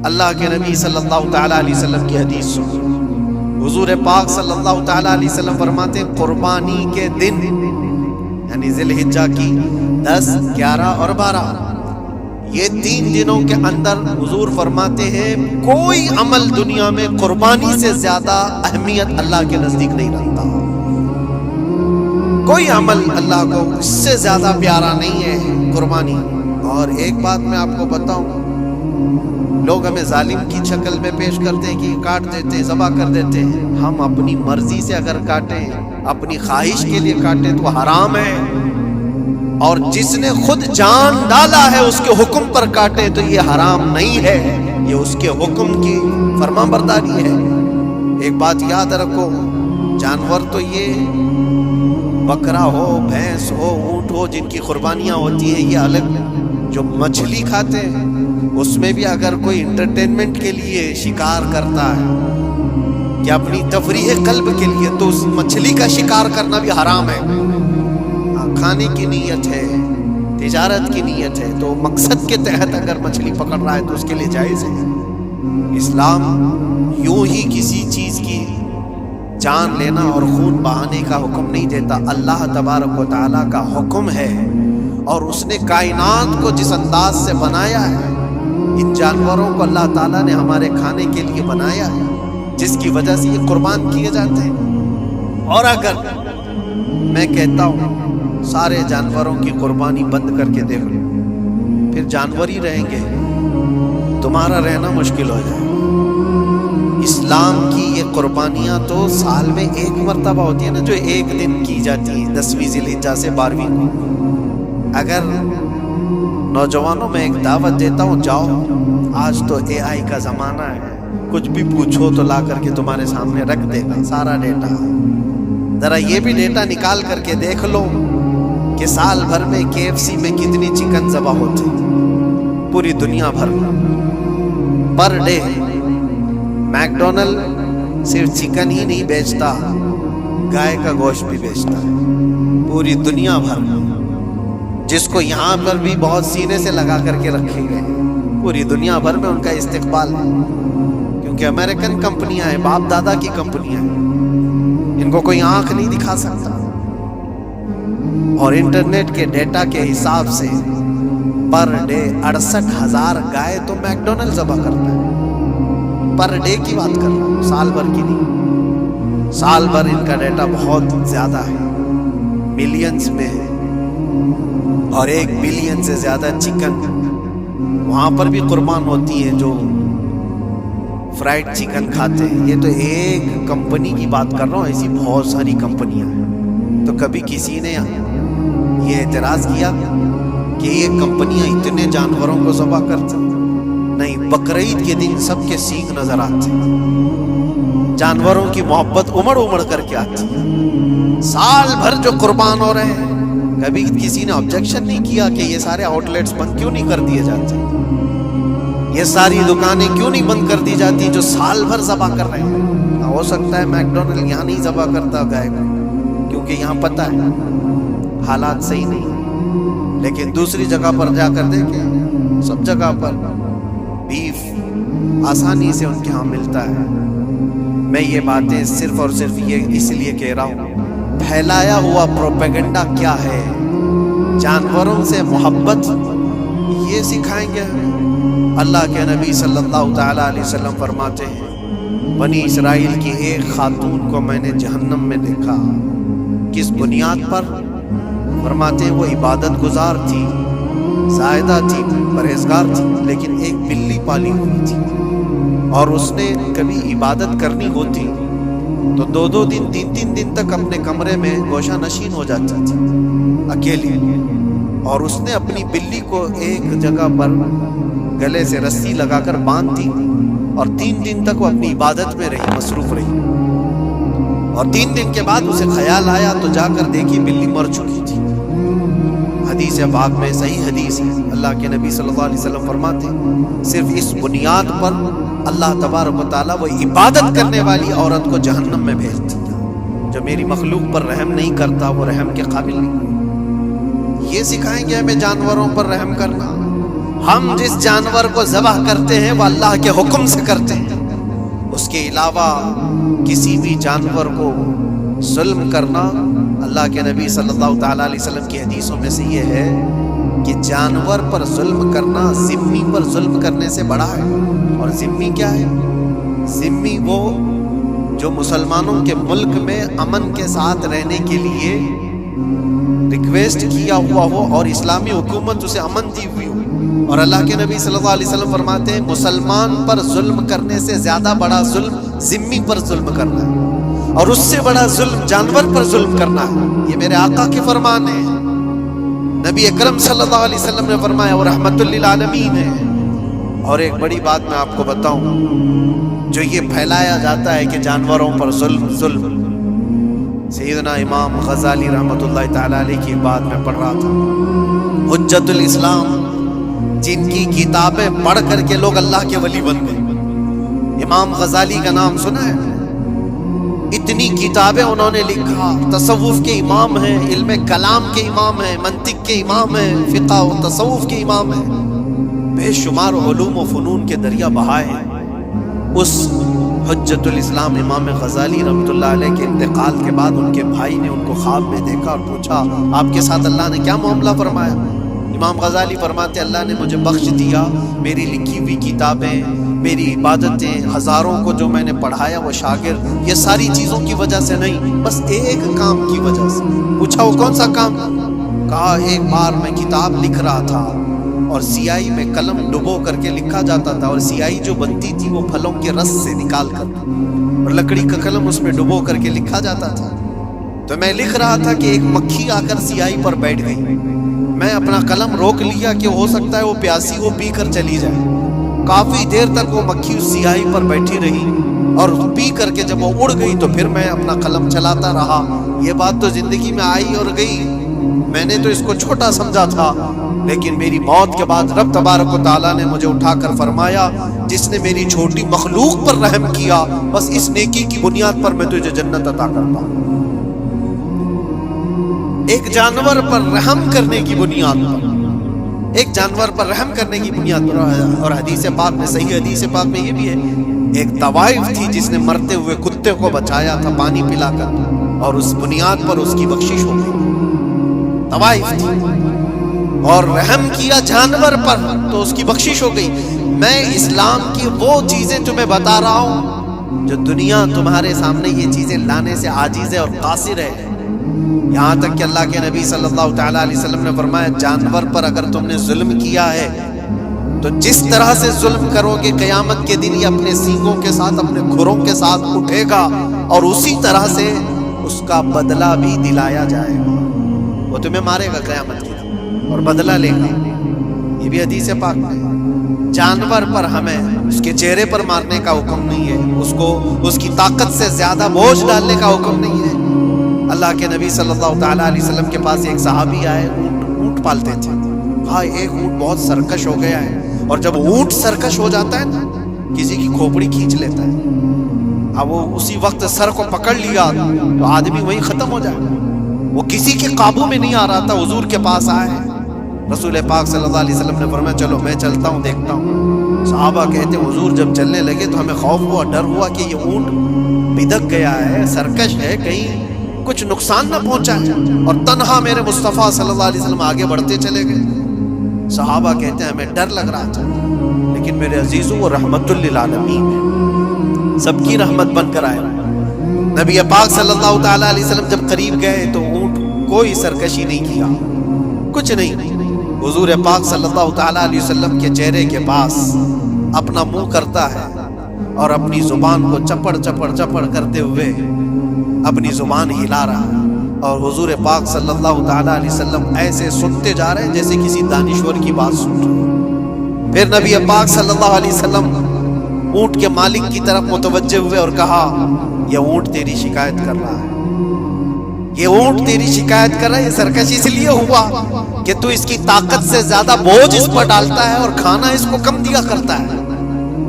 اللہ کے نبی صلی اللہ تعالیٰ علیہ وسلم کی حدیث سن، حضور پاک صلی اللہ تعالیٰ علیہ وسلم فرماتے ہیں قربانی کے دن یعنی ذی الحجہ کی 10، 11 اور 12 یہ 3 دنوں کے اندر حضور فرماتے ہیں کوئی عمل دنیا میں قربانی سے زیادہ اہمیت اللہ کے نزدیک نہیں رکھتا، کوئی عمل اللہ کو اس سے زیادہ پیارا نہیں ہے قربانی۔ اور ایک بات میں آپ کو بتاؤں، لوگ ہمیں ظالم کی شکل میں پیش کرتے ہیں کہ کاٹ دیتے ہیں، ذبح کر دیتے ہیں، ہم اپنی مرضی سے اگر کاٹیں، اپنی خواہش کے لیے کاٹیں تو حرام ہے، اور جس نے خود جان ڈالا ہے اس کے حکم پر کاٹے تو یہ حرام نہیں ہے، یہ اس کے حکم کی فرمانبرداری ہے۔ ایک بات یاد رکھو، جانور تو یہ بکرا ہو، بھینس ہو، اونٹ ہو جن کی قربانیاں ہوتی ہیں یہ الگ، جو مچھلی کھاتے ہیں اس میں بھی اگر کوئی انٹرٹینمنٹ کے لیے شکار کرتا ہے یا اپنی تفریح قلب کے لیے تو اس مچھلی کا شکار کرنا بھی حرام ہے۔ کھانے کی نیت ہے، تجارت کی نیت ہے تو مقصد کے تحت اگر مچھلی پکڑ رہا ہے تو اس کے لیے جائز ہے۔ اسلام یوں ہی کسی چیز کی جان لینا اور خون بہانے کا حکم نہیں دیتا، اللہ تبارک و تعالیٰ کا حکم ہے، اور اس نے کائنات کو جس انداز سے بنایا ہے، ان جانوروں کو اللہ تعالیٰ نے ہمارے کھانے کے لیے بنایا ہے جس کی وجہ سے یہ قربان کیے جاتے ہیں۔ اور اگر میں کہتا ہوں سارے جانوروں کی قربانی بند کر کے دیکھ لو، پھر جانور ہی رہیں گے، تمہارا رہنا مشکل ہو جائے۔ اسلام کی یہ قربانیاں تو سال میں ایک مرتبہ ہوتی ہیں نا، جو ایک دن کی جاتی ہیں 10ویں ذی الحجہ سے 12ویں کو۔ اگر نوجوانوں میں ایک دعوت دیتا ہوں، جاؤ، آج تو AI کا زمانہ ہے، کچھ بھی پوچھو تو لا کر کے تمہارے سامنے رکھ دے گا سارا ڈیٹا، ذرا یہ بھی ڈیٹا نکال کر کے دیکھ لو کہ سال بھر میں KFC میں کتنی چکن ذبح ہوتی، پوری دنیا بھر میں پر ڈے۔ میکڈونلڈ صرف چکن ہی نہیں بیچتا، گائے کا گوشت بھی بیچتا ہے پوری دنیا بھر میں، جس کو یہاں پر بھی بہت سینے سے لگا کر کے رکھے گئے، پوری دنیا بھر میں ان کا استقبال ہے، کیونکہ امریکن کمپنیاں ہیں، باپ دادا کی کمپنیاں ہیں، ان کو کوئی آنکھ نہیں دکھا سکتا۔ اور انٹرنیٹ کے ڈیٹا کے حساب سے پر ڈے 68,000 گائے تو میکڈونلڈ ذبح کرتا ہے، پر ڈے کی بات کر رہا ہوں، سال بھر کی نہیں، سال بھر ان کا ڈیٹا بہت زیادہ ہے، ملینز میں ہے، اور 1 بلین سے زیادہ چکن وہاں پر بھی قربان ہوتی ہے جو فرائیڈ چکن کھاتے ہیں۔ یہ تو ایک کمپنی کی بات کر رہا ہوں، ایسی بہت ساری کمپنیاں ہیں۔ تو کبھی کسی نے یہ اعتراض کیا کہ یہ کمپنیاں اتنے جانوروں کو ذبح کرتی؟ نہیں، بقرعید کے دن سب کے سینگ نظر آتے، جانوروں کی محبت امڑ امڑ کر کے آتی ہے، سال بھر جو قربان ہو رہے ہیں۔ کبھی کسی نے آبجیکشن نہیں کیا کہ یہ سارے آؤٹ لیٹس بند کیوں نہیں کر دیے جاتے، یہ ساری دکانیں کیوں نہیں بند کر دی جاتی جو سال بھر ذبح کر رہے ہیں۔ ہو سکتا ہے میکڈونلڈ یہاں نہیں ذبح کرتا گائے کو، کیونکہ یہاں پتہ ہے حالات صحیح نہیں ہیں، لیکن دوسری جگہ پر جا کر دیکھیں، سب جگہ پر بیف آسانی سے ان کے ہاں ملتا ہے۔ میں یہ باتیں صرف اور صرف یہ اس لیے کہہ رہا ہوں، پھیلایا ہوا پروپیگنڈا کیا ہے، جانوروں سے محبت یہ سکھائیں گے ہمیں۔ اللہ کے نبی صلی اللہ تعالیٰ علیہ وسلم فرماتے ہیں، بنی اسرائیل کی ایک خاتون کو میں نے جہنم میں دیکھا، کس بنیاد پر؟ فرماتے ہیں وہ عبادت گزار تھی، زاہدہ تھی، پرہیزگار تھی، لیکن ایک بلی پالی ہوئی تھی، اور اس نے کبھی عبادت کرنی ہوتی تو 2 دن 3 دن تک اپنے کمرے میں گوشہ نشین ہو جاتی تھی اکیلی، اور اس نے اپنی بلی کو ایک جگہ پر گلے سے رسی لگا کر باندھ دی، اور 3 دن تک وہ اپنی عبادت میں رہی، مصروف رہی، اور 3 دن کے بعد اسے خیال آیا تو جا کر دیکھی بلی مر چکی تھی۔ حدیث پاک میں صحیح حدیث ہے، اللہ کے نبی صلی اللہ علیہ وسلم فرماتے ہیں صرف اس بنیاد پر اللہ تبارک و تعالیٰ وہ عبادت کرنے والی عورت کو جہنم میں بھیج دیا، جو میری مخلوق پر رحم نہیں کرتا وہ رحم کے قابل نہیں۔ یہ سکھائیں گے ہمیں جانوروں پر رحم کرنا، ہم جس جانور کو ذبح کرتے ہیں وہ اللہ کے حکم سے کرتے ہیں، اس کے علاوہ کسی بھی جانور کو ظلم کرنا، اللہ کے نبی صلی اللہ تعالیٰ علیہ وسلم کی حدیثوں میں سے یہ ہے کہ جانور پر ظلم کرنا ذمی پر ظلم کرنے سے بڑا ہے۔ اور ذمی کیا ہے؟ ذمی وہ جو مسلمانوں کے ملک میں امن کے ساتھ رہنے کے لیے ریکویسٹ کیا ہوا ہو اور اسلامی حکومت اسے امن دی ہوئی ہو۔ اور اللہ کے نبی صلی اللہ علیہ وسلم فرماتے ہیں مسلمان پر ظلم کرنے سے زیادہ بڑا ظلم ذمی پر ظلم کرنا ہے، اور اس سے بڑا ظلم جانور پر ظلم کرنا ہے۔ یہ میرے آقا کے فرمان ہے، نبی اکرم صلی اللہ علیہ وسلم نے فرمایا وہ رحمت للعالمین ہے۔ اور ایک بڑی بات میں آپ کو بتاؤں، جو یہ پھیلایا جاتا ہے کہ جانوروں پر ظلم، سیدنا امام غزالی رحمت اللہ تعالیٰ علیہ کی بات میں پڑھ رہا تھا، حجت الاسلام، جن کی کتابیں پڑھ کر کے لوگ اللہ کے ولی بن گئے۔ امام غزالی کا نام سنا ہے؟ اتنی کتابیں انہوں نے لکھا، تصوف کے امام ہیں، علم کلام کے امام ہیں، منطق کے امام ہیں، فقہ و تصوف کے امام ہیں، بے شمار علوم و فنون کے دریا بہائے ہیں۔ اس حجت الاسلام امام غزالی رحمۃ اللہ علیہ کے انتقال کے بعد ان کے بھائی نے ان کو خواب میں دیکھا اور پوچھا آپ کے ساتھ اللہ نے کیا معاملہ فرمایا؟ امام غزالی فرماتے اللہ نے مجھے بخش دیا، میری لکھی ہوئی کتابیں، میری عبادتیں، ہزاروں کو جو میں نے پڑھایا وہ شاگرد، یہ ساری چیزوں کی وجہ سے نہیں، بس ایک کام کی وجہ سے۔ پوچھا وہ کون سا کام؟ کہا ایک بار میں کتاب لکھ رہا تھا اور سیاہی میں قلم ڈبو کر کے لکھا جاتا تھا، اور سیاہی جو بنتی تھی وہ پھلوں کے رس سے نکال کر، اور لکڑی کا قلم اس میں ڈبو کر کے لکھا جاتا تھا۔ تو میں لکھ رہا تھا کہ ایک مکھی آ کر سیاہی پر بیٹھ گئی، میں اپنا قلم روک لیا کہ ہو سکتا ہے وہ پیاسی وہ پی کر چلی جائے۔ کافی دیر تک وہ مکھی اس سیاہی پر بیٹھی رہی، اور پی کر کے جب وہ اڑ گئی تو پھر میں اپنا قلم چلاتا رہا۔ یہ بات تو زندگی میں آئی اور گئی، میں نے تو اس کو چھوٹا سمجھا تھا، لیکن میری موت کے بعد رب تبارک و تعالیٰ نے مجھے اٹھا کر فرمایا جس نے میری چھوٹی مخلوق پر رحم کیا بس اس نیکی کی بنیاد پر میں تجھے جنت عطا کرتا ہوں۔ ایک جانور پر رحم کرنے کی بنیاد پر، ایک جانور پر رحم کرنے کی بنیاد پر، اور حدیث پاک میں، صحیح حدیث پاک میں یہ بھی ہے، ایک طوائف تھی جس نے مرتے ہوئے کتے کو بچایا تھا پانی پلا کر، اور اس بنیاد پر اس کی بخشش ہو گئی۔ طوائف تھی اور رحم کیا جانور پر تو اس کی بخشش ہو گئی۔ میں اسلام کی وہ چیزیں تمہیں بتا رہا ہوں جو دنیا تمہارے سامنے یہ چیزیں لانے سے عاجز ہے اور قاصر ہے، یہاں تک کہ اللہ کے نبی صلی اللہ تعالیٰ علیہ وسلم نے فرمایا جانور پر اگر تم نے ظلم کیا ہے تو جس طرح سے ظلم کرو گے قیامت کے دن یہ اپنے سینگوں کے ساتھ، اپنے کھروں کے ساتھ اٹھے گا، اور اسی طرح سے اس کا بدلہ بھی دلایا جائے گا۔ وہ تمہیں مارے گا قیامت کے دن اور بدلہ لے گا۔ یہ بھی حدیث پاک میں۔ جانور پر ہمیں اس کے چہرے پر مارنے کا حکم نہیں ہے، اس کو اس کی طاقت سے زیادہ بوجھ ڈالنے کا حکم نہیں ہے۔ اللہ کے نبی صلی اللہ تعالیٰ علیہ وسلم کے پاس ایک صحابی آئے، اونٹ پالتے تھے۔ ہاں ایک اونٹ بہت سرکش ہو گیا ہے، اور جب اونٹ سرکش ہو جاتا ہے نا کسی کی کھوپڑی کھینچ لیتا ہے، اب وہ اسی وقت سر کو پکڑ لیا تو آدمی وہیں ختم ہو جائے۔ وہ کسی کے قابو میں نہیں آ رہا تھا، حضور کے پاس آئے، رسول پاک صلی اللہ علیہ وسلم نے فرمایا چلو میں چلتا ہوں دیکھتا ہوں۔ صحابہ کہتے ہیں حضور جب چلنے لگے تو ہمیں خوف ہوا، ڈر ہوا کہ یہ اونٹ بدک گیا ہے، سرکش ہے، کہیں کچھ نقصان نہ پہنچا ہے، اور تنہا میرے مصطفیٰ صلی اللہ علیہ وسلم آگے بڑھتے چلے گئے۔ صحابہ کہتے ہیں ہمیں ڈر لگ رہا تھا، لیکن میرے عزیزوں وہ رحمت للعالمین ہے، سب کی رحمت بن کر آئے۔ نبی پاک صلی اللہ تعالیٰ علیہ وسلم جب قریب گئے تو اونٹ کوئی سرکشی نہیں کیا، کچھ نہیں۔ حضور پاک صلی اللہ تعالیٰ علیہ وسلم کے چہرے کے پاس اپنا منہ کرتا ہے اور اپنی زبان کو چپڑ چپڑ چپڑ کرتے ہوئے اپنی زبان ہلا رہا ہے، اور حضور پاک صلی اللہ تعالیٰ علیہ وسلم ایسے سنتے جا رہے ہیں جیسے کسی دانشور کی بات سن رہے۔ پھر نبی پاک صلی اللہ علیہ وسلم اونٹ کے مالک کی طرف متوجہ ہوئے اور کہا یہ اونٹ تیری شکایت کر رہا ہے، یہ اونٹ تیری شکایت کر رہا ہے، یہ سرکشی اس لیے ہوا کہ تو اس کی طاقت سے زیادہ بوجھ اس پر ڈالتا ہے اور کھانا اس کو کم دیا کرتا ہے۔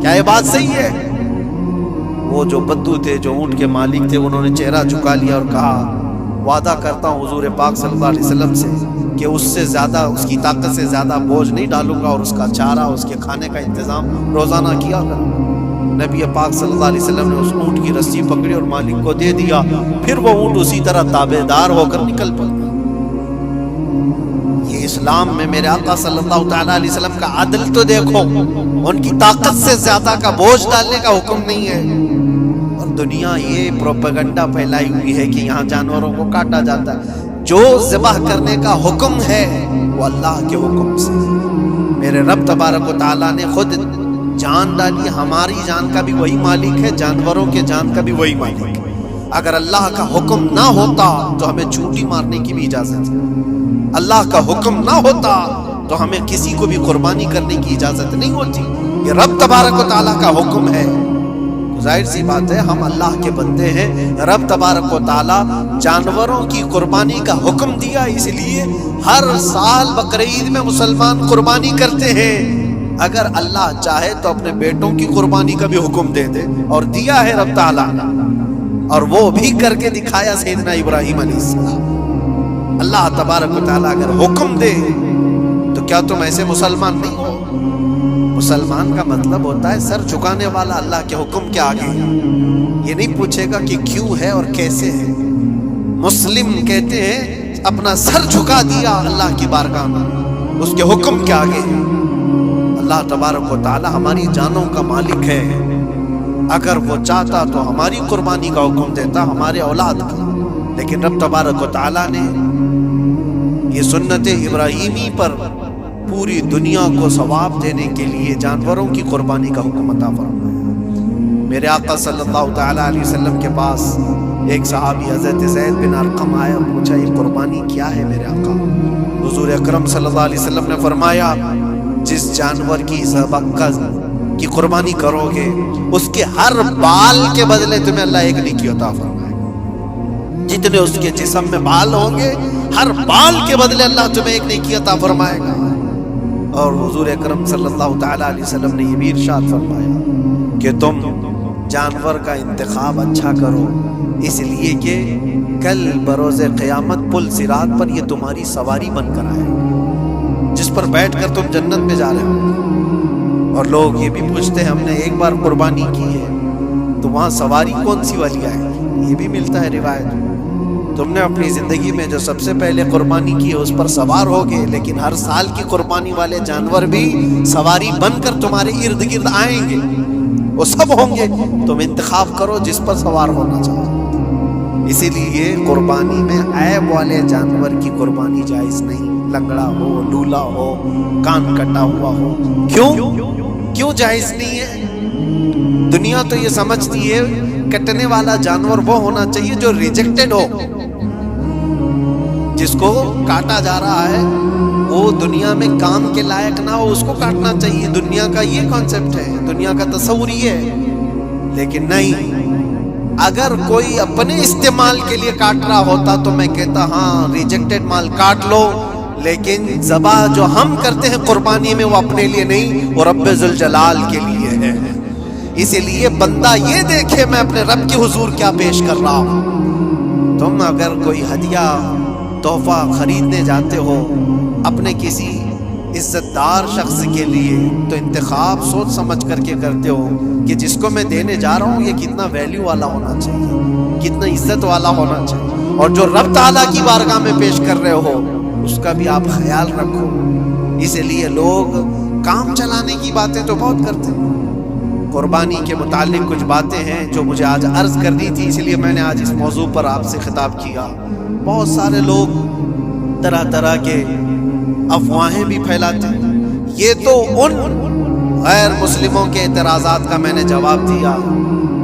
کیا یہ بات صحیح ہے؟ وہ جو بدو تھے، جو اونٹ کے مالک تھے، انہوں نے چہرہ جھکا لیا اور کہا وعدہ کرتا ہوں حضور پاک صلی اللہ علیہ وسلم سے کہ اس سے زیادہ، اس کی طاقت سے زیادہ بوجھ نہیں ڈالوں گا، اور اس کا چارہ، اس کے کھانے کا انتظام روزانہ کیا کروں۔ نبی پاک صلی اللہ علیہ وسلم نے اس اونٹ کی رسی پکڑی اور مالک کو دے دیا، پھر وہ اونٹ اسی طرح تابع دار ہو کر نکل پڑا۔ یہ اسلام میں میرے آقا صلی اللہ تعالیٰ علیہ وسلم کا عدل تو دیکھو، ان کی طاقت سے زیادہ کا بوجھ ڈالنے کا حکم نہیں ہے۔ اور دنیا یہ پروپیگنڈا پھیلائی ہوئی ہے کہ یہاں جانوروں کو کاٹا جاتا ہے۔ جو ذبح کرنے کا حکم ہے وہ اللہ کے حکم سے، میرے رب تبارک و تعالیٰ نے خود جان ڈالی، ہماری جان کا بھی وہی مالک ہے، جانوروں کے جان کا بھی وہی مالک ہے۔ اگر اللہ کا حکم نہ ہوتا تو ہمیں چونٹی مارنے کی بھی اجازت ہے، اللہ کا حکم نہ ہوتا تو ہمیں کسی کو بھی قربانی کرنے کی اجازت نہیں ہوتی۔ یہ رب تبارک و تعالیٰ کا حکم ہے، ظاہر سی بات ہے ہم اللہ کے بندے ہیں، رب تبارک و تعالیٰ جانوروں کی قربانی کا حکم دیا، اس لیے ہر سال بقرعید میں مسلمان قربانی کرتے ہیں۔ اگر اللہ چاہے تو اپنے بیٹوں کی قربانی کا بھی حکم دے دے، اور دیا ہے رب تعالیٰ نے، اور وہ بھی کر کے دکھایا سیدنا ابراہیم علیہ السلام۔ اللہ تبارک و تعالیٰ اگر حکم دے تو کیا تم ایسے مسلمان نہیں ہو؟ مسلمان کا مطلب ہوتا ہے سر جھکانے والا اللہ کے حکم کے آگے، یہ نہیں پوچھے گا کہ کیوں ہے اور کیسے ہے۔ مسلم کہتے ہیں اپنا سر جھکا دیا اللہ کی بارگاہ میں، اس کے حکم کے آگے۔ اللہ تبارک و تعالی ہماری جانوں کا مالک ہے، اگر وہ چاہتا تو ہماری قربانی کا حکم دیتا، ہمارے اولاد کا، لیکن رب تبارک و تعالی نے یہ سنت ابراہیمی پر پوری دنیا کو ثواب دینے کے لیے جانوروں کی قربانی کا حکم عطا فرمایا۔ میرے آقا صلی اللہ تعالیٰ علیہ وسلم کے پاس ایک صحابی حضرت زید بن ارقم آیا اور پوچھا یہ قربانی کیا ہے میرے آقا؟ حضور اکرم صلی اللہ علیہ وسلم نے فرمایا جس جانور کی ذبح کی قربانی کرو گے اس کے ہر بال کے بدلے تمہیں اللہ ایک نیکی عطا فرمائے گا، جتنے اس کے جسم میں بال ہوں گے ہر بال کے بدلے اللہ تمہیں ایک نیکی عطا فرمائے گا۔ اور حضور اکرم صلی اللہ تعالیٰ علیہ وسلم نے یہ بھی ارشاد فرمایا کہ تم جانور کا انتخاب اچھا کرو، اس لیے کہ کل بروز قیامت پل صراط پر یہ تمہاری سواری بن کر آئے گا، جس پر بیٹھ کر تم جنت میں جا رہے ہو۔ اور لوگ یہ بھی پوچھتے ہیں ہم نے ایک بار قربانی کی ہے تو وہاں سواری کون سی والی آئے گی؟ یہ بھی ملتا ہے روایت، تم نے اپنی زندگی میں جو سب سے پہلے قربانی کی ہے اس پر سوار ہوگے، لیکن ہر سال کی قربانی والے جانور بھی سواری بن کر تمہارے ارد گرد آئیں گے، وہ سب ہوں گے، تم انتخاب کرو جس پر سوار ہونا چاہو۔ اسی لیے قربانی میں عیب والے جانور کی قربانی جائز نہیں، لنگڑا ہو، لولا ہو، کان کٹا ہوا ہو۔ کیوں جائز نہیں ہے؟ دنیا تو یہ سمجھتی ہے کٹنے والا جانور وہ ہونا چاہیے جو ریجیکٹڈ ہو، جس کو کاٹا جا رہا ہے وہ دنیا میں کام کے لائق نہ ہو، اس کو کاٹنا چاہیے۔ دنیا کا یہ کانسیپٹ ہے، دنیا کا تصور یہ ہے، لیکن نہیں، اگر کوئی اپنے استعمال کے لیے کاٹ رہا ہوتا تو میں کہتا ہاں ریجیکٹڈ مال کاٹ لو، لیکن ذبح جو ہم کرتے ہیں قربانی میں وہ اپنے لیے نہیں، وہ رب ذوالجلال کے لیے ہے۔ اسی لیے بندہ یہ دیکھے میں اپنے رب کے حضور کیا پیش کر رہا ہوں۔ تم اگر کوئی ہدیہ تحفہ خریدنے جاتے ہو اپنے کسی عزت دار شخص کے لیے تو انتخاب سوچ سمجھ کر کے کرتے ہو کہ جس کو میں دینے جا رہا ہوں یہ کتنا ویلیو والا ہونا چاہیے، کتنا عزت والا ہونا چاہیے، اور جو رب تعالیٰ کی بارگاہ میں پیش کر رہے ہو اس کا بھی آپ خیال رکھو۔ اسی لیے لوگ کام چلانے کی باتیں تو بہت کرتے ہیں، قربانی کے متعلق کچھ باتیں ہیں جو مجھے آج عرض کرنی تھی، اس لیے میں نے آج اس موضوع پر آپ سے خطاب کیا۔ بہت سارے لوگ طرح طرح کے افواہیں بھی پھیلاتے ہیں، یہ تو ان غیر مسلموں کے اعتراضات کا میں نے جواب دیا۔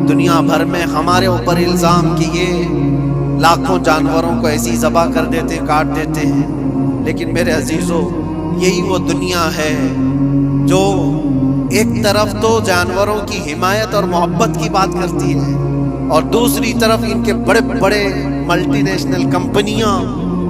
دنیا بھر میں ہمارے اوپر الزام کہ یہ لاکھوں جانوروں کو ایسی ذبح کر دیتے، کاٹ دیتے ہیں، لیکن میرے عزیزو یہی وہ دنیا ہے جو ایک طرف تو جانوروں کی حمایت اور محبت کی بات کرتی ہے اور دوسری طرف ان کے بڑے بڑے ملٹی نیشنل کمپنیاں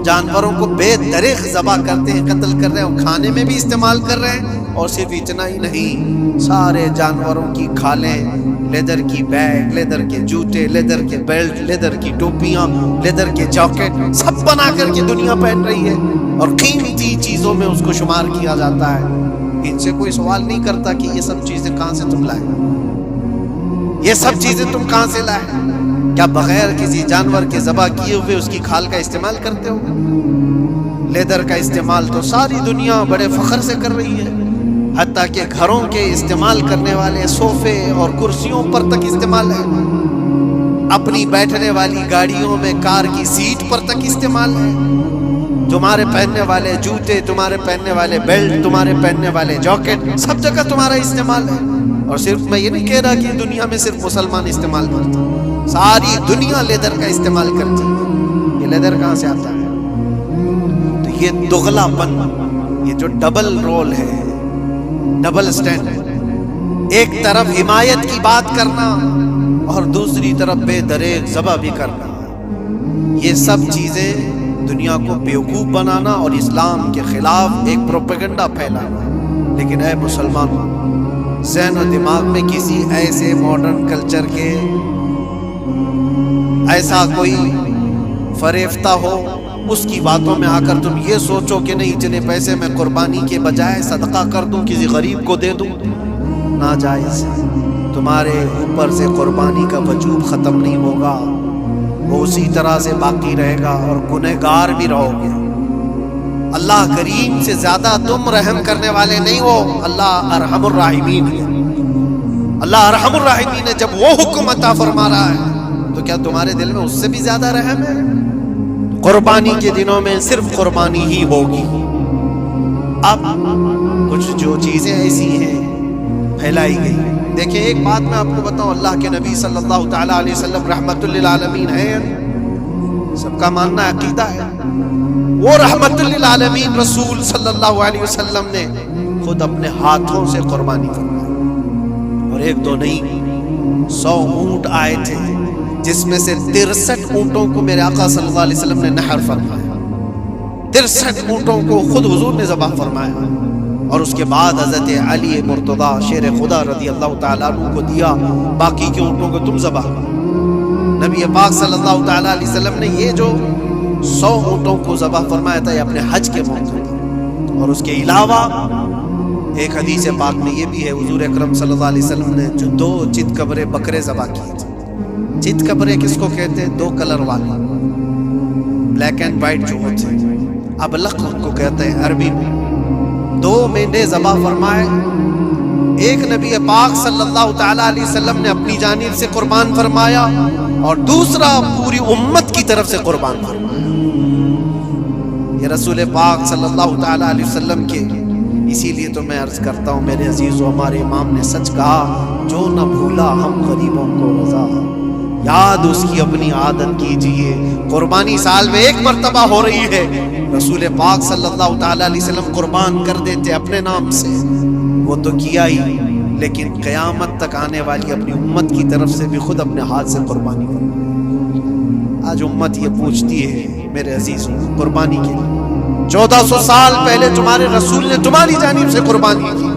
جانوروں کو بے دریغ ذبح کرتے ہیں، قتل کر رہے ہیں اور کھانے میں بھی استعمال کر رہے ہیں، اور صرف اتنا ہی نہیں، سارے جانوروں کی کھالیں، لیدر کی بیگ، لیدر کے جوتے، لیدر کے بیلٹ، لیدر کی ٹوپیاں، لیدر کے جاکٹ، سب بنا کر کے دنیا پہن رہی ہے، اور قیمتی چیزوں میں اس کو شمار کیا جاتا ہے۔ ان سے کوئی سوال نہیں کرتا کہ یہ سب چیزیں کہاں سے تم لائے، یہ سب چیزیں تم کہاں سے لائے؟ کیا بغیر کسی جانور کے ذبح کیے ہوئے اس کی کھال کا استعمال کرتے ہو؟ لیدر کا استعمال تو ساری دنیا بڑے فخر سے کر رہی ہے، حتیٰ کہ گھروں کے استعمال کرنے والے صوفے اور کرسیوں پر تک استعمال ہے، اپنی بیٹھنے والی گاڑیوں میں کار کی سیٹ پر تک استعمال ہے۔ تمہارے پہننے والے جوتے، تمہارے پہننے والے بیلٹ، تمہارے پہننے والے جاکٹ، سب جگہ تمہارا استعمال ہے۔ اور صرف میں یہ نہیں کہہ رہا کہ دنیا میں صرف مسلمان استعمال کرتے، ساری دنیا لیدر کا استعمال کرتی ہے۔ یہ لیدر کہاں سے آتا ہے؟ تو یہ دغلا پن، یہ جو ڈبل رول ہے، ڈبل سٹینڈ، ایک طرف حمایت کی بات کرنا اور دوسری طرف بے دریغ ذبح بھی کرنا، یہ سب چیزیں دنیا کو بیوقوف بنانا اور اسلام کے خلاف ایک پروپیگنڈا پھیلانا۔ لیکن اے مسلمانوں، ذہن و دماغ میں کسی ایسے ماڈرن کلچر کے ایسا کوئی فریفتہ ہو، اس کی باتوں میں آ کر تم یہ سوچو کہ نہیں اتنے پیسے میں قربانی کے بجائے صدقہ کر دوں، کسی غریب کو دے دوں، ناجائز ہے۔ تمہارے اوپر سے قربانی کا وجوب ختم نہیں ہوگا، وہ اسی طرح سے باقی رہے گا اور گنہگار بھی رہو گے۔ اللہ کریم سے زیادہ تم رحم کرنے والے نہیں ہو، اللہ ارحم الراحمین ہے۔ اللہ ارحم الراحمین ہے، جب وہ حکم عطا فرما رہا ہے تو کیا تمہارے دل میں اس سے بھی زیادہ رحم ہے؟ قربانی کے دنوں میں صرف قربانی ہی ہوگی۔ اب کچھ جو چیزیں ایسی ہیں پھیلائی گئی، دیکھیں ایک بات میں آپ کو بتاؤں، اللہ کے نبی صلی اللہ تعالیٰ علیہ وسلم رحمت للعالمین ہے، سب کا ماننا عقیدہ ہے، وہ رحمت للعالمین رسول صلی اللہ علیہ وسلم نے خود اپنے ہاتھوں سے قربانی فرمائی، اور ایک دو نہیں 100 اونٹ آئے تھے، جس میں سے 63 اونٹوں کو میرے آقا صلی اللہ علیہ وسلم نے نحر فرمایا، 63 اونٹوں کو خود حضور نے ذبح فرمایا، اور اس کے بعد حضرت علی مرتضیٰ شیر خدا رضی اللہ تعالیٰ عنہ کو دیا، باقی کے اونٹوں کو تم ذبح کرو۔ نبی پاک صلی اللہ تعالیٰ علیہ وسلم نے یہ جو 100 اونٹوں کو ذبح فرمایا تھا، یہ اپنے حج کے موقع پر، اور اس کے علاوہ ایک حدیث پاک میں یہ بھی ہے، حضور اکرم صلی اللہ علیہ وسلم نے جو 2 چت کبرے بکرے ذبح کیے تھے۔ چت کبرے کس کو کہتے ہیں؟ 2 کلر والے، بلیک اینڈ وائٹ جو ہوتے ہیں، ابلق ان کو کہتے ہیں عربی میں۔ 2 مینڈے ذبح فرمائے، ایک نبی پاک صلی اللہ تعالیٰ علیہ وسلم نے اپنی جانب سے قربان فرمایا، اور دوسرا پوری امت کی طرف سے قربان فرمایا۔ یہ رسول پاک صلی اللہ تعالیٰ علیہ وسلم کے، اسی لیے تو میں عرض کرتا ہوں میرے عزیزو، ہمارے امام نے سچ کہا، جو نہ بھولا ہم غریبوں کو رضا، یاد اس کی اپنی عادت کیجئے۔ قربانی سال میں 1 مرتبہ ہو رہی ہے، رسول پاک صلی اللہ تعالیٰ علیہ وسلم قربان کر دیتے اپنے نام سے، وہ تو کیا ہی، لیکن قیامت تک آنے والی اپنی امت کی طرف سے بھی خود اپنے ہاتھ سے قربانی کرو۔ آج امت یہ پوچھتی ہے میرے عزیزوں، قربانی کے لیے 1400 سال پہلے تمہارے رسول نے تمہاری جانب سے قربانی کی،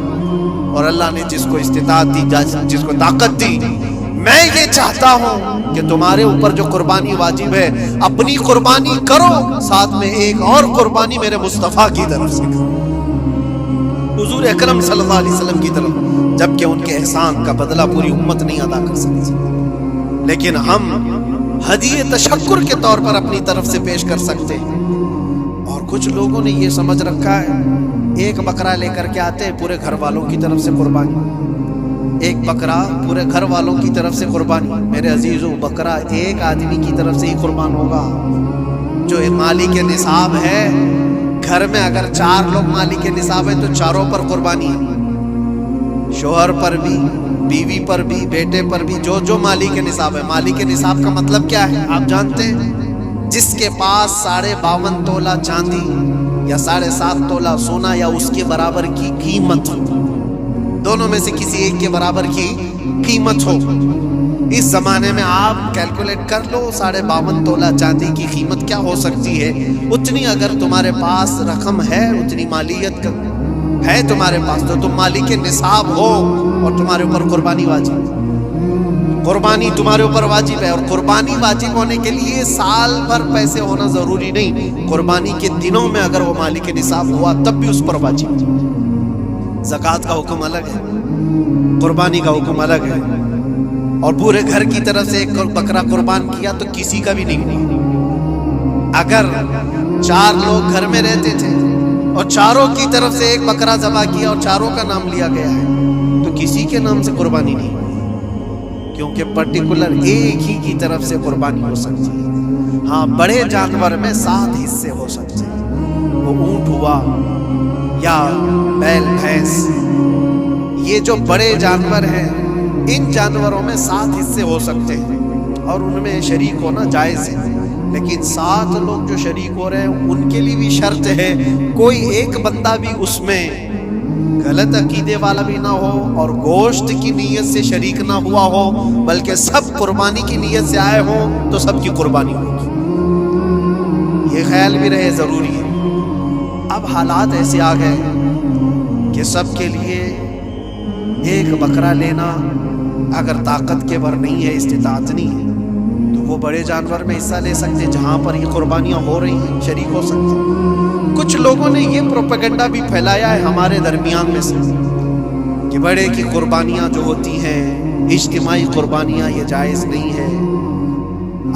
اور اللہ نے جس کو استطاعت دی، جس کو طاقت دی، میں یہ چاہتا ہوں کہ تمہارے اوپر جو قربانی واجب ہے، اپنی قربانی کرو، ساتھ میں ایک اور قربانی میرے مصطفیٰ کی طرف سے کرو، حضور اکرم صلی اللہ علیہ وسلم کی طرف، جبکہ ان کے احسان کا بدلہ پوری امت نہیں ادا کر سکتی، لیکن ہم ہدیہ تشکر کے طور پر اپنی طرف سے پیش کر سکتے ہیں۔ اور کچھ لوگوں نے یہ سمجھ رکھا ہے، ایک بکرا لے کر کے آتے ہیں، پورے گھر والوں کی طرف سے قربانی، ایک بکرا پورے گھر والوں کی طرف سے قربانی۔ میرے عزیزوں، بکرا ایک آدمی کی طرف سے ہی قربان ہوگا جو مالی کے نصاب ہے۔ گھر میں اگر 4 لوگ مالی کے نصاب ہے تو چاروں پر قربانی ہے، شوہر پر بھی، بیوی پر بھی، بیٹے پر بھی، جو مالی کے نصاب ہے۔ مالی کے نصاب کا مطلب کیا ہے آپ جانتے ہیں؟ جس کے پاس 52.5 تولہ چاندی یا 7.5 تولہ سونا یا اس کے برابر کی قیمت ہو، دونوں میں سے کسی ایک کے برابر کی قیمت ہو۔ اس زمانے میں آپ کیلکولیٹ کر لو 52.5 تولہ چاندی کی قیمت کیا ہو سکتی ہے۔ اتنی اگر تمہارے پاس رقم ہے، اتنی مالیت ہے تمہارے پاس تو تم مالک نصاب ہو اور تمہارے اوپر قربانی واجب ہے، قربانی تمہارے اوپر واجب ہے. اور قربانی واجب ہونے کے لیے سال بھر پیسے ہونا ضروری نہیں، قربانی کے دنوں میں اگر وہ مالک نصاب ہوا تب بھی اس پر واجب ہے. زکوٰۃ کا حکم الگ ہے، قربانی کا حکم الگ ہے. اور پورے گھر کی طرف سے ایک بکرا قربان کیا تو کسی کا بھی نہیں. اگر 4 لوگ گھر میں رہتے تھے اور چاروں کی طرف سے ایک بکرا ذبح کیا اور چاروں کا نام لیا گیا ہے تو کسی کے نام سے قربانی نہیں، کیونکہ پرٹیکولر ایک ہی کی طرف سے قربانی ہو سکتی ہے. ہاں بڑے جانور میں 7 حصے ہو سکتے ہیں، وہ اونٹ ہوا یا بیل بھینس، یہ جو بڑے جانور ہیں ان جانوروں میں 7 حصے ہو سکتے ہیں اور ان میں شریک ہونا جائز ہے. لیکن 7 لوگ جو شریک ہو رہے ہیں ان کے لیے بھی شرط ہے کوئی ایک بندہ بھی اس میں غلط عقیدے والا بھی نہ ہو اور گوشت کی نیت سے شریک نہ ہوا ہو، بلکہ سب قربانی کی نیت سے آئے ہوں تو سب کی قربانی ہوگی. یہ خیال بھی رہے ضروری ہے. اب حالات ایسے آ گئے کہ سب کے لیے ایک بکرا لینا اگر طاقت کے بھر نہیں ہے، استطاعت نہیں ہے، تو وہ بڑے جانور میں حصہ لے سکتے جہاں پر یہ قربانیاں ہو رہی ہیں، شریک ہو سکتے. کچھ لوگوں نے یہ پروپیگنڈا بھی پھیلایا ہے ہمارے درمیان میں سے کہ بڑے کی قربانیاں جو ہوتی ہیں اجتماعی قربانیاں، یہ جائز نہیں ہے،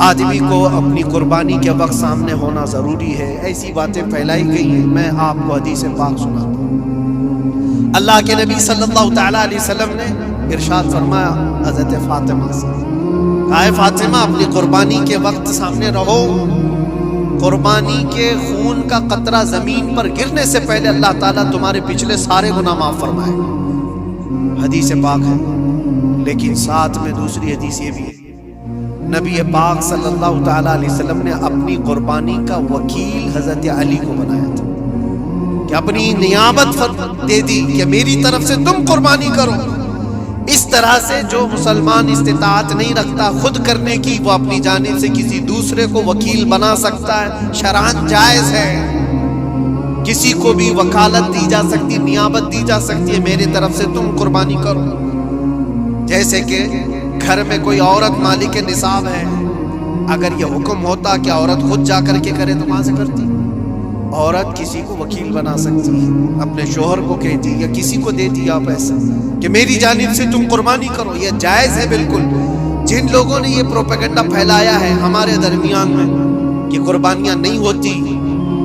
آدمی کو اپنی قربانی کے وقت سامنے ہونا ضروری ہے. ایسی باتیں پھیلائی گئی ہیں. میں آپ کو حدیث پاک سناتا ہوں. اللہ کے نبی صلی اللہ تعالیٰ علیہ وسلم نے ارشاد فرمایا حضرت فاطمہ سے، اے فاطمہ اپنی قربانی کے وقت سامنے رہو، قربانی کے خون کا قطرہ زمین پر گرنے سے پہلے اللہ تعالیٰ تمہارے پچھلے سارے گناہ معاف فرمائے گا. حدیث پاک ہے. لیکن ساتھ میں دوسری حدیث یہ بھی ہے، نبی پاک صلی اللہ تعالیٰ علیہ وسلم نے اپنی قربانی کا وکیل حضرت علی کو بنایا تھا کہ اپنی نیابت دے دی کہ میری طرف سے تم قربانی کرو. اس طرح سے جو مسلمان استطاعت نہیں رکھتا خود کرنے کی، وہ اپنی جانب سے کسی دوسرے کو وکیل بنا سکتا ہے. شرعاً جائز ہے، کسی کو بھی وکالت دی جا سکتی، نیابت دی جا سکتی ہے میری طرف سے تم قربانی کرو. جیسے کہ گھر میں کوئی عورت مالک نصاب ہے، اگر یہ حکم ہوتا کہ عورت خود جا کر کے کرے تو کہاں سے کرتی؟ عورت کسی کو وکیل بنا سکتی ہے، اپنے شوہر کو کہتی یا کسی کو دیتی آپ ایسا کہ میری جانب سے تم قربانی کرو. یہ جائز ہے بالکل. جن لوگوں نے یہ پروپیگنڈا پھیلایا ہے ہمارے درمیان میں کہ قربانیاں نہیں ہوتی،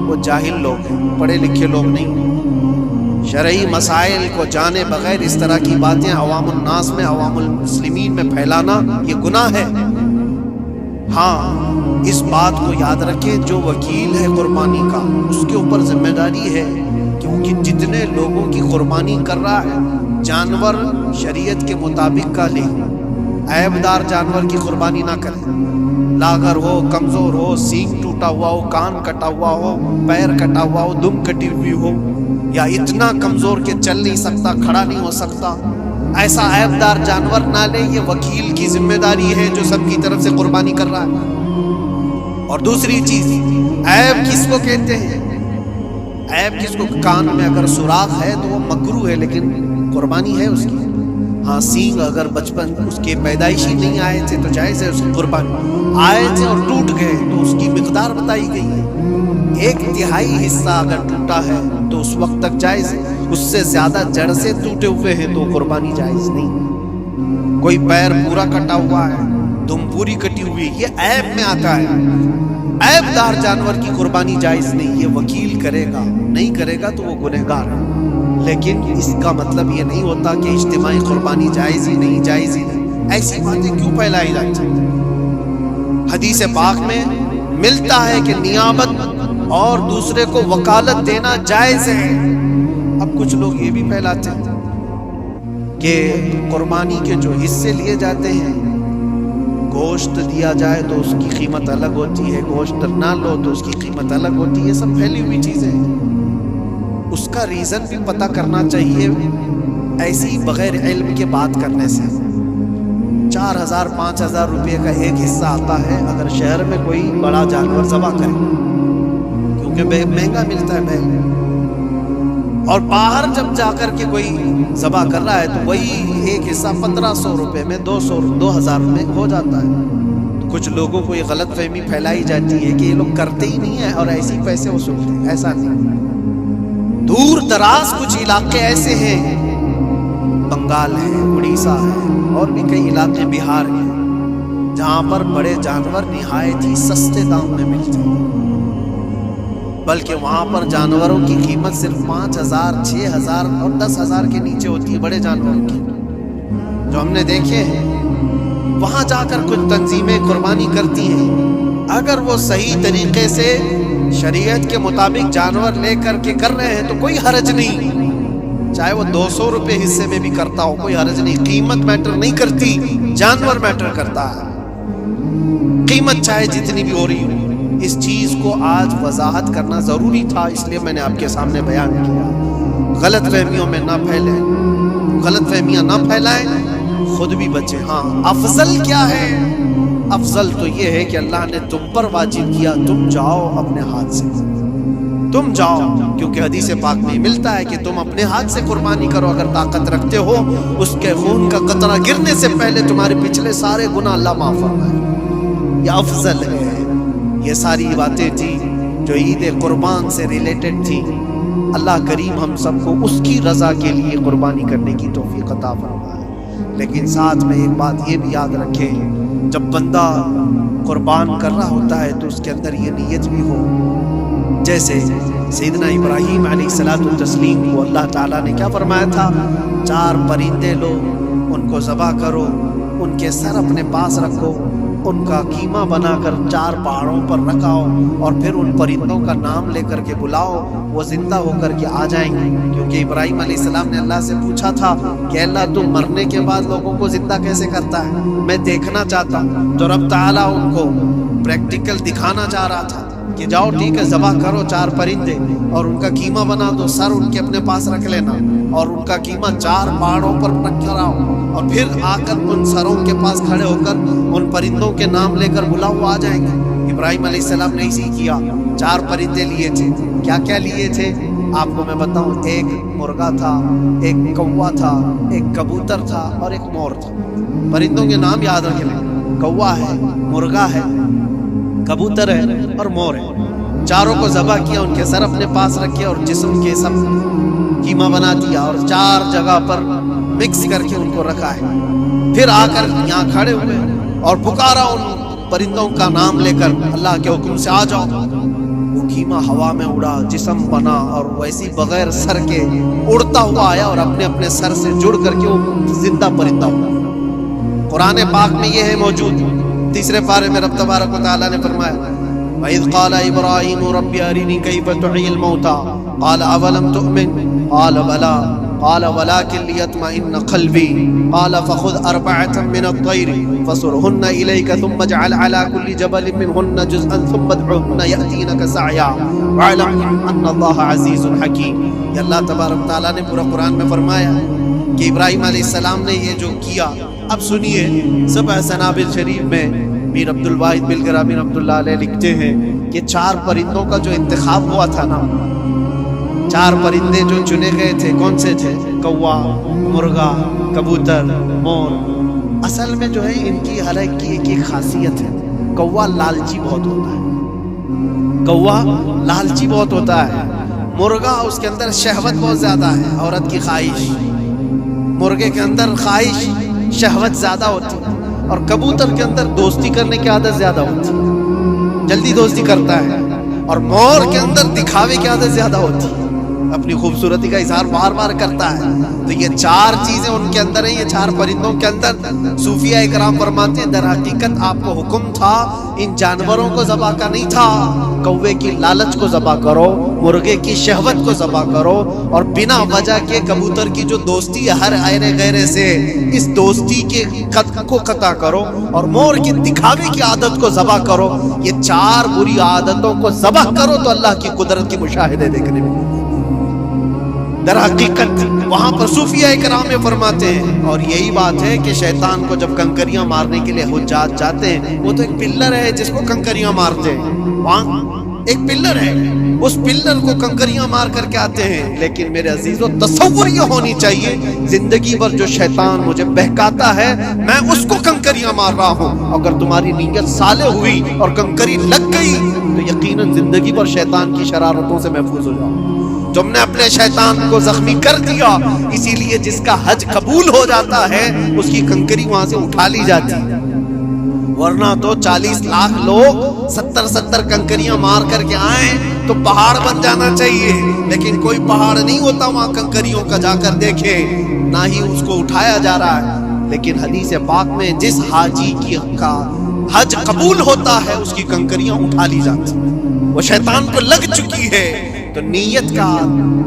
وہ جاہل لوگ ہیں، پڑھے لکھے لوگ نہیں. شرعی مسائل کو جانے بغیر اس طرح کی باتیں عوام الناس میں، عوام المسلمین میں پھیلانا یہ گناہ ہے. ہاں اس بات کو یاد رکھیں، جو وکیل ہے قربانی کا اس کے اوپر ذمہ داری ہے کیونکہ جتنے لوگوں کی قربانی کر رہا ہے جانور شریعت کے مطابق کا لے. عیب دار جانور کی قربانی نہ کریں. لاغر ہو، کمزور ہو، سینگ ٹوٹا ہوا ہو، کان کٹا ہوا ہو، پیر کٹا ہوا ہو، دم کٹی ہوئی ہو، یا اتنا کمزور کہ چل نہیں سکتا، کھڑا نہیں ہو سکتا، ایسا عیب دار جانور نہ لے. یہ وکیل کی ذمہ داری ہے جو سب کی طرف سے قربانی کر رہا ہے. اور دوسری چیز، عیب کس کو کہتے ہیں؟ عیب کس کو؟ کان میں اگر سوراخ ہے تو وہ مکروہ ہے لیکن قربانی ہے اس کی. ہاں سینگ اگر بچپن اس کے پیدائشی نہیں آئے تھے تو جائز ہے اس کی قربانی. آئے تھے اور ٹوٹ گئے تو اس کی مقدار بتائی گئی ہے. 1/3 حصہ اگر ٹوٹا ہے تو اس وقت تک جائز ہے. اس سے زیادہ جڑ سے ٹوٹے ہوئے ہیں تو قربانی جائز نہیں. کوئی پیر پورا کٹا ہوا ہے، دم پوری کٹی ہوئی، یہ عیب میں آتا ہے. عیب دار جانور کی قربانی جائز نہیں. یہ وکیل کرے گا، نہیں کرے گا تو وہ گنہگار ہے. لیکن اس کا مطلب یہ نہیں ہوتا کہ اجتماعی قربانی جائز ہی نہیں، جائز ہی نہیں. ایسی باتیں کیوں پھیلائی جاتی ہیں؟ حدیث پاک میں ملتا ہے کہ نیابت اور دوسرے کو وکالت دینا جائز ہے. اب کچھ لوگ یہ بھی پھیلاتے ہیں کہ قربانی کے جو حصے لیے جاتے ہیں، گوشت دیا جائے تو اس کی قیمت الگ ہوتی ہے، گوشت نہ لو تو اس کی قیمت الگ ہوتی ہے. یہ سب پھیلی ہوئی چیزیں ہیں. اس کا ریزن بھی پتہ کرنا چاہیے. ایسی بغیر علم کے بات کرنے سے 4000 5000 روپے کا ایک حصہ آتا ہے اگر شہر میں کوئی بڑا جانور ذبح کرے، کیونکہ مہنگا ملتا ہے بیل. اور باہر جب جا کر کے کوئی ذبح کر رہا ہے تو وہی ایک حصہ 1500 روپے میں 2000 میں ہو جاتا ہے۔ تو کچھ لوگوں کو یہ غلط فہمی پھیلائی جاتی ہے کہ یہ لوگ کرتے ہی نہیں ہیں اور ایسے ہی پیسے وصولتے ہیں، ایسا نہیں۔ دور دراز کچھ علاقے ایسے ہیں، بنگال ہے، اڑیسہ ہے، اور بھی کئی علاقے بہار ہیں، جہاں پر بڑے جانور نہایت ہی سستے دام میں ملتے ہیں، بلکہ وہاں پر جانوروں کی قیمت صرف 5000 6000 اور 10000 کے نیچے ہوتی ہے، بڑے جانوروں کی جو ہم نے دیکھے ہیں۔ وہاں جا کر کچھ تنظیمیں قربانی کرتی ہیں، اگر وہ صحیح طریقے سے شریعت کے مطابق جانور لے کر کے کر رہے ہیں تو کوئی حرج نہیں، چاہے وہ 200 روپے حصے میں بھی کرتا ہو، کوئی حرج نہیں۔ قیمت میٹر نہیں کرتی، جانور میٹر کرتا ہے، قیمت چاہے جتنی بھی ہو رہی ہو۔ اس چیز کو آج وضاحت کرنا ضروری تھا، اس لیے میں نے آپ کے سامنے بیان کیا۔ غلط فہمیوں میں نہ پھیلیں، غلط فہمیاں نہ پھیلائیں، خود بھی بچیں۔ ہاں، افضل کیا ہے؟ افضل تو یہ ہے کہ اللہ نے تم پر واجب کیا، تم جاؤ اپنے ہاتھ سے، تم جاؤ، کیونکہ حدیث پاک میں ملتا ہے کہ تم اپنے ہاتھ سے قربانی کرو اگر طاقت رکھتے ہو، اس کے خون کا قطرہ گرنے سے پہلے تمہارے پچھلے سارے گناہ اللہ معاف فرمائے۔ یہ افضل ہے۔ یہ ساری باتیں تھیں جو عید قربان سے ریلیٹڈ تھی۔ اللہ کریم ہم سب کو اس کی رضا کے لیے قربانی کرنے کی توفیق عطا فرمائے۔ لیکن ساتھ میں ایک بات یہ بھی یاد رکھیں، جب بندہ قربان کر رہا ہوتا ہے تو اس کے اندر یہ نیت بھی ہو، جیسے سیدنا ابراہیم علیہ الصلوۃ والتسلیم کو اللہ تعالیٰ نے کیا فرمایا تھا؟ 4 پرندے لو، ان کو ذبح کرو، ان کے سر اپنے پاس رکھو، ان کا قیمہ بنا کر 4 پہاڑوں پر رکھاؤ، اور پھر ان پرندوں کا نام لے کر کے بلاؤ، وہ زندہ ہو کر کے آ جائیں گے۔ کیونکہ ابراہیم علیہ السلام نے اللہ سے پوچھا تھا کہ اللہ تم مرنے کے بعد لوگوں کو زندہ کیسے کرتا ہے، میں دیکھنا چاہتا ہوں۔ تو رب تعالیٰ ان کو پریکٹیکل دکھانا چاہ رہا تھا کہ جاؤ ٹھیک ہے، ذبح کرو 4 پرندے اور ان کا قیمہ بنا دو، سر ان کے اپنے پاس رکھ لینا، اور ان کا قیمہ 4 پہاڑوں پر رکھ کر آؤ، اور پھر آ کر ان سروں کے پاس کھڑے ہو کر ان پرندوں کے نام لے کر بلاؤ، وہ آ جائیں گے۔ ابراہیم علیہ السلام نے اسی کیا، 4 پرندے لیے تھے۔ کیا کیا لیے تھے آپ کو میں بتاؤں؟ ایک مرغا تھا، ایک کوا تھا، ایک کبوتر تھا، اور ایک مور تھا۔ پرندوں کے نام یاد رکھ لیں، کوا ہے، مرغا ہے، کبوتر ہے اور مور ہے۔ 4 کو ذبح کیا، ان کے سر اپنے پاس رکھے اور جسم کے سب قیمہ بنا دیا، اور 4 جگہ پر مکس کر کے ان کو رکھا ہے۔ پھر آ کر یہاں کھڑے ہوئے اور پکارا ان پرندوں کا نام لے کر، اللہ کے حکم سے آ جاؤ۔ وہ قیمہ ہوا میں اڑا، جسم بنا، اور ویسی بغیر سر کے اڑتا ہوا آیا اور اپنے اپنے سر سے جڑ کر کے وہ زندہ پرندہ ہوا۔ قرآن پاک میں یہ ہے موجود۔ 3 پارے میں رب تبارک و تعالیٰ نے فرمایا، وَإِذْ قَالَ إِبْرَاهِيمُ رَبِّ أَرِنِي كَيْفَ تُحْيِي الْمَوْتَى قَالَ أَوَلَمْ تُؤْمِنْ قَالَ بَلَىٰ قال ولكن ليطمئن قلبي قال فخذ 4 من الطير فصرهن إليك ثم اجعل على كل جبل منهن جزءا ثم ادعهن يأتينك سعيا واعلم أن الله عزيز حكيم۔ یہ اللہ تبارک تعالیٰ نے پورا قرآن میں فرمایا کہ ابراہیم علیہ السلام نے یہ جو کیا، اب سنیے۔ سبع سنابل شریف میں میر عبد الواحد بلگرامین رحمۃ اللہ علیہ لکھتے ہیں کہ 4 پرندوں کا جو انتخاب ہوا تھا نا، 4 پرندے جو چنے گئے تھے، کون سے تھے؟ کوا، مرغا، کبوتر، مور۔ اصل میں جو ہے ان کی ہر ایک کی ایک خاصیت ہے۔ کوا لالچی بہت ہوتا ہے، کوا لالچی بہت ہوتا ہے۔ مرغا اس کے اندر شہوت بہت زیادہ ہے، عورت کی خواہش، مرغے کے اندر خواہش شہوت زیادہ ہوتی ہے، اور کبوتر کے اندر دوستی کرنے کی عادت زیادہ ہوتی ہے، جلدی دوستی کرتا ہے، اور مور کے اندر دکھاوے کی عادت زیادہ ہوتی ہے، اپنی خوبصورتی کا اظہار بار بار کرتا ہے۔ تو یہ 4 چیزیں ان کے اندر ہیں، یہ 4 پرندوں کے اندر۔ صوفیہ اکرام فرماتے ہیں در حقیقت آپ کو حکم تھا ان جانوروں کو ذبح کا نہیں تھا، کوے کی لالچ کو ذبح کرو، مرغے کی شہوت کو ذبح کرو، اور بنا وجہ کے کبوتر کی جو دوستی ہے ہر ایرے غیرے سے، اس دوستی کے خط کو قطع کرو، اور مور کی دکھاوے کی عادت کو ذبح کرو۔ یہ 4 بری عادتوں کو ذبح کرو تو اللہ کی قدرت کی مشاہدے دیکھنے میں در حقیقت وہاں پر صوفیہ کرام میں فرماتے ہیں۔ اور یہی بات ہے کہ شیطان کو جب کنکریاں مارنے کے لیے حجاج جاتے ہیں، وہ تو ایک پلر ہے جس کو کنکریاں مارتے ہیں، وہاں ایک پلر ہے، اس پلر کو کنکریاں مار کر کے آتے ہیں، لیکن میرے عزیزو تصور یہ ہونی چاہیے زندگی بھر جو شیطان مجھے بہکاتا ہے میں اس کو کنکریاں مار رہا ہوں، اگر تمہاری نیت صالح ہوئی اور کنکری لگ گئی تو یقیناً زندگی بھر شیطان کی شرارتوں سے محفوظ ہو جاؤ۔ تم نے اپنے شیطان کو زخمی کر دیا، اسی لیے جس کا حج قبول ہو جاتا ہے اس کی کنکری وہاں سے اٹھا لی جاتی ہے، ورنہ تو 40 لاکھ لوگ 70 کنکریاں مار کر کے آئیں تو پہاڑ بن جانا چاہیے، لیکن کوئی پہاڑ نہیں ہوتا وہاں کنکریوں کا، جا کر دیکھے نہ ہی اس کو اٹھایا جا رہا ہے۔ لیکن حدیث پاک میں جس حاجی کا حج قبول ہوتا ہے اس کی کنکریاں اٹھا لی جاتی، وہ شیطان کو لگ چکی ہے، تو نیت کا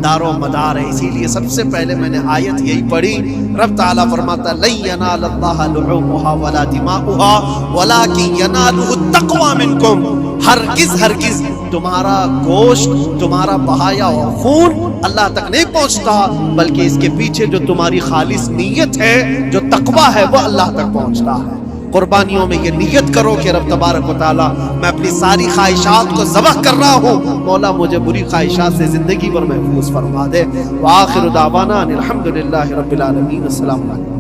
دار و مدار ہے۔ اسی لیے سب سے پہلے میں نے آیت یہی پڑھی، رب تعالیٰ فرماتا لن ینال اللہ لحومها ولا دماؤها ولکن ینالہ التقوی منکم، ہرگز تمہارا گوشت، تمہارا بہایا ہوا خون اللہ تک نہیں پہنچتا، بلکہ اس کے پیچھے جو تمہاری خالص نیت ہے، جو تقوی ہے، وہ اللہ تک پہنچتا ہے۔ قربانیوں میں یہ نیت کرو کہ رب تبارک و تعالیٰ میں اپنی ساری خواہشات کو ذبح کر رہا ہوں، مولا مجھے بری خواہشات سے زندگی پر محفوظ فرما دے۔ وآخر دعوانا ان الحمدللہ رب العالمین۔ السلام علیکم۔